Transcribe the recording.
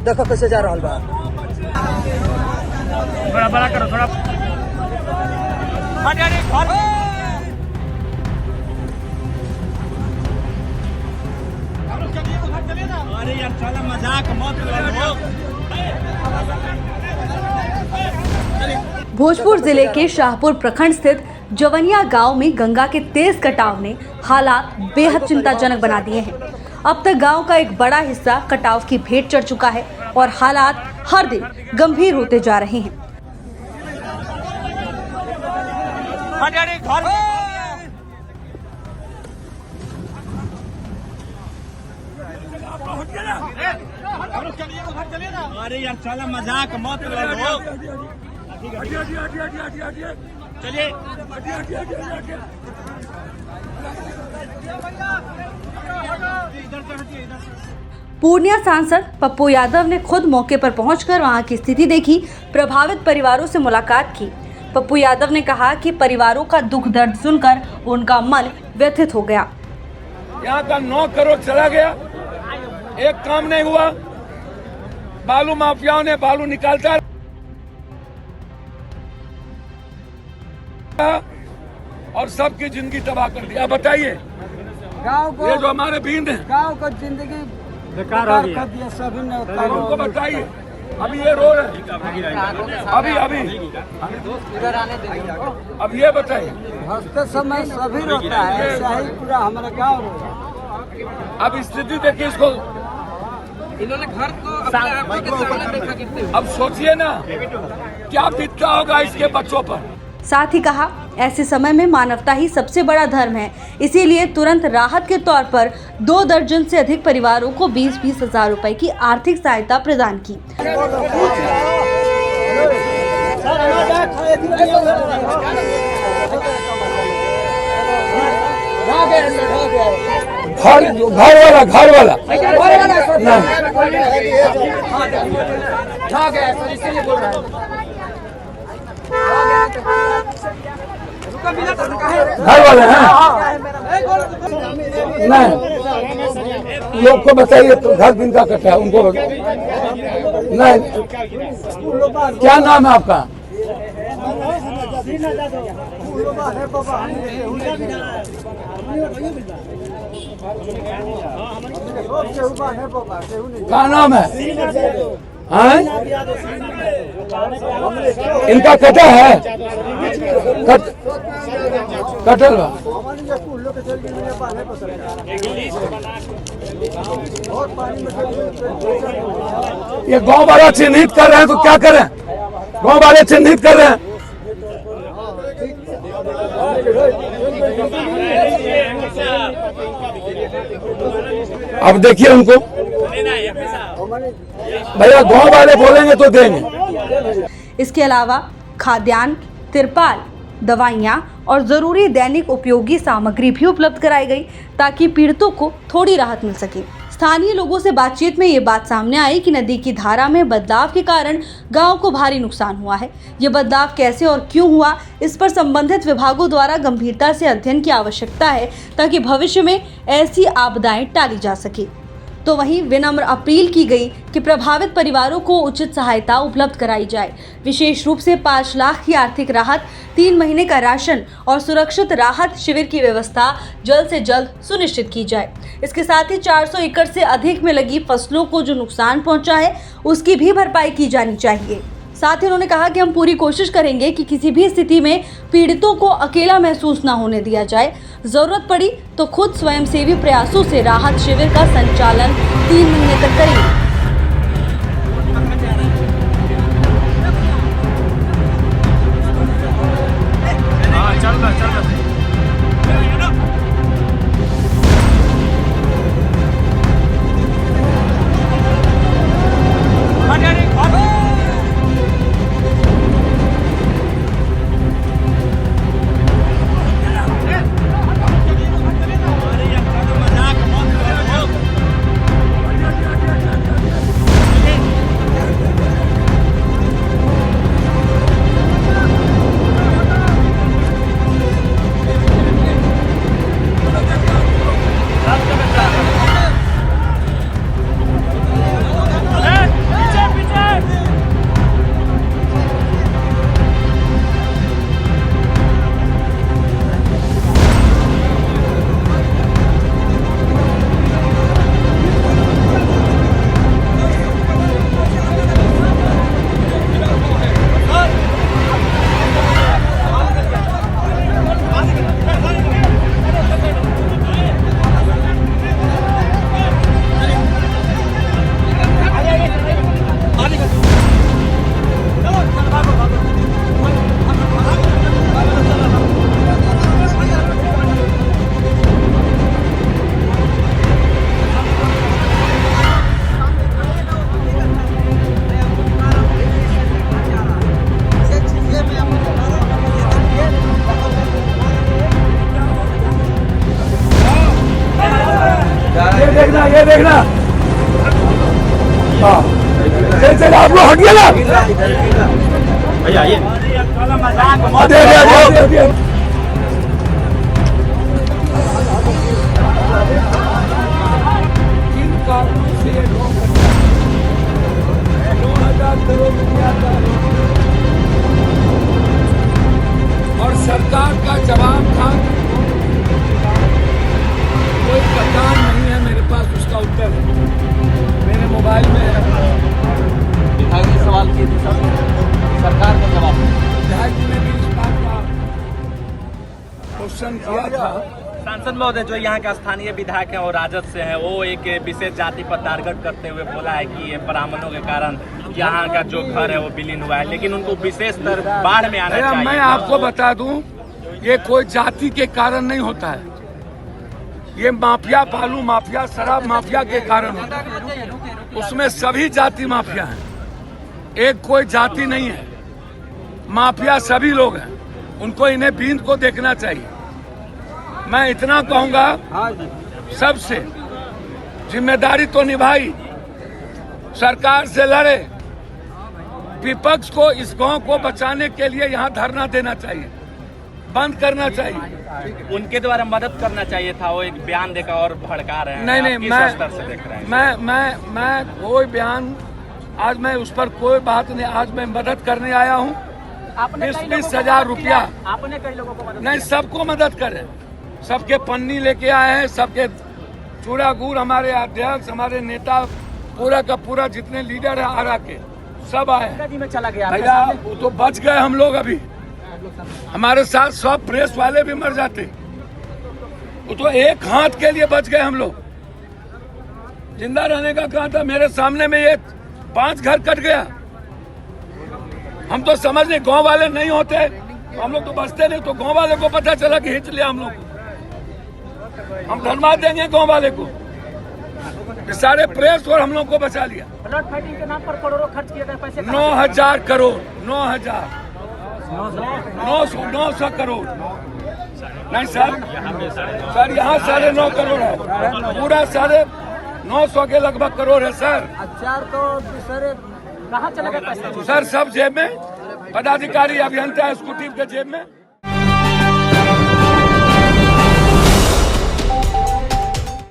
देखो कैसे जा रहा बा। थोड़ा बड़ा करो, थोड़ा अरे यार साला मजाक मत करो। भोजपुर जिले के शाहपुर प्रखंड स्थित जवनिया गांव में गंगा के तेज कटाव ने हालात बेहद चिंताजनक बना दिए हैं। अब तक गांव का एक बड़ा हिस्सा कटाव की भेंट चढ़ चुका है और हालात हर दिन गंभीर होते जा रहे हैं। अरे यार साला मजाक मत करो। चलिए पूर्णिया सांसद पप्पू यादव ने खुद मौके पर पहुंचकर वहां की स्थिति देखी, प्रभावित परिवारों से मुलाकात की। पप्पू यादव ने कहा कि परिवारों का दुख दर्द सुनकर उनका मन व्यथित हो गया। यहाँ का 9 करोड़ चला गया, एक काम नहीं हुआ। बालू माफियाओं ने बालू निकालता और सबकी जिंदगी तबाह कर दिया। बताइए गाँव को, ये जो हमारे बींद है, गाँव को जिंदगी बेकार हो गया। सभी ने उनको बताइए। अभी ये रो रहे अभी इधर आने देंगे। अब ये बताइए, हंसते समय सभी रोता है, ऐसा ही पूरा हमारा गाँव रोता। अब स्थिति देखिए इसको। इन्होंने घर को अब सोचिए ना क्या बीतता होगा इसके बच्चों पर। साथ ही कहा, ऐसे समय में मानवता ही सबसे बड़ा धर्म है, इसीलिए तुरंत राहत के तौर पर 2 दर्जन से अधिक परिवारों को 20-20 हजार रुपए की आर्थिक सहायता प्रदान की। घर वाला घर वाले हैं नहीं, लोग को बताइए तो घर दिन का कटा है उनको नहीं। क्या नाम है आपका? क्या नाम है? इनका कटा है, कटल बा। ये गांव वाला चिन्हित कर रहे हैं तो क्या करें? गांव वाले चिन्हित कर रहे हैं। अब देखिए उनको, भैया गांव वाले बोलेंगे तो देंगे। इसके अलावा खाद्यान्न, तिरपाल, दवाइयाँ और जरूरी दैनिक उपयोगी सामग्री भी उपलब्ध कराई गई ताकि पीड़ितों को थोड़ी राहत मिल सके। स्थानीय लोगों से बातचीत में ये बात सामने आई कि नदी की धारा में बदलाव के कारण गांव को भारी नुकसान हुआ है। ये बदलाव कैसे और क्यों हुआ, इस पर संबंधित विभागों द्वारा गंभीरता से अध्ययन की आवश्यकता है ताकि भविष्य में ऐसी आपदाएं टाली जा सके। तो वहीं विनम्र अपील की गई कि प्रभावित परिवारों को उचित सहायता उपलब्ध कराई जाए। विशेष रूप से 5 लाख की आर्थिक राहत, 3 महीने का राशन और सुरक्षित राहत शिविर की व्यवस्था जल्द से जल्द सुनिश्चित की जाए। इसके साथ ही 400 एकड़ से अधिक में लगी फसलों को जो नुकसान पहुंचा है उसकी भी भरपाई की जानी चाहिए। साथ ही उन्होंने कहा कि हम पूरी कोशिश करेंगे कि किसी भी स्थिति में पीड़ितों को अकेला महसूस न होने दिया जाए। जरूरत पड़ी तो खुद स्वयंसेवी प्रयासों से राहत शिविर का संचालन 3 महीने तक करेंगे। ये देखना हाँ चल आप लोग हटिए ना भैया ये साला मजाक मत दे और सरकार का जवाब था कोई प्रकार नहीं है मेरे पास उसका उत्तर मेरे मोबाइल में है। विधायक जी सवाल किए थे सर, सरकार का जवाब विधायक जी ने भी इस बात का क्वेश्चन किया था। सांसद महोदय जो यहाँ का स्थानीय विधायक है और राजद से है, वो एक विशेष जाति पर टारगेट करते हुए बोला है कि ये ब्राह्मणों के कारण यहाँ का जो घर है वो विलीन हुआ है, लेकिन उनको विशेष तर बाढ़ में आना चाहिए। मैं आपको बता दूं, ये कोई जाति के कारण नहीं होता है, ये माफिया, बालू माफिया, शराब माफिया के कारण होता है। उसमें सभी जाति माफिया हैं, एक कोई जाति नहीं है। माफिया सभी लोग हैं, उनको इन्हें बींद को देखना चाहिए। मैं इतना कहूंगा सबसे, जिम्मेदारी तो निभाई, सरकार से लड़े, विपक्ष को इस गांव को बचाने के लिए यहाँ धरना देना चाहिए, बंद करना चाहिए। उनके द्वारा मदद करना चाहिए था, वो एक बयान देकर और भड़का रहे हैं। नहीं, आप किस स्तर से देख रहे हैं? मैं कोई बयान, आज मैं उस पर कोई बात नहीं, आज मैं मदद करने आया हूँ। 20,000 रुपया आपने कई लोगों को नहीं, सबको मदद करें, सबके पन्नी लेके आए हैं, सबके चूड़ा गुड़, हमारे अध्यक्ष, हमारे नेता, पूरा का पूरा जितने लीडर है आरा के सब आए हैं। चला गया भैया वो तो बच गए हम लोग, अभी हमारे साथ सब प्रेस वाले भी मर जाते, वो तो एक हाथ के लिए बच गए हम लोग। जिंदा रहने का कहा था, मेरे सामने में ये 5 घर कट गया। हम तो समझ नहीं, गांव वाले नहीं होते हम लोग तो बचते नहीं, तो गांव वाले को पता चला कि हिंच लिया हम लोग को। हम धन्यवाद देंगे गांव वाले को, सारे प्रेस और हम लोग को बचा लिया। ब्लड फाइटिंग के नाम पर करोड़ों खर्च किए गए पैसे, 9,000 करोड़, 9,000 900 करोड़ नहीं सर यहाँ 9.5 करोड़ है, पूरा 950 के लगभग करोड़ है सर। अच्छा तो सर कहाँ चले गए पैसे? सर सब जेब में, पदाधिकारी, अभियंता, एक्जीक्यूटिव के जेब में।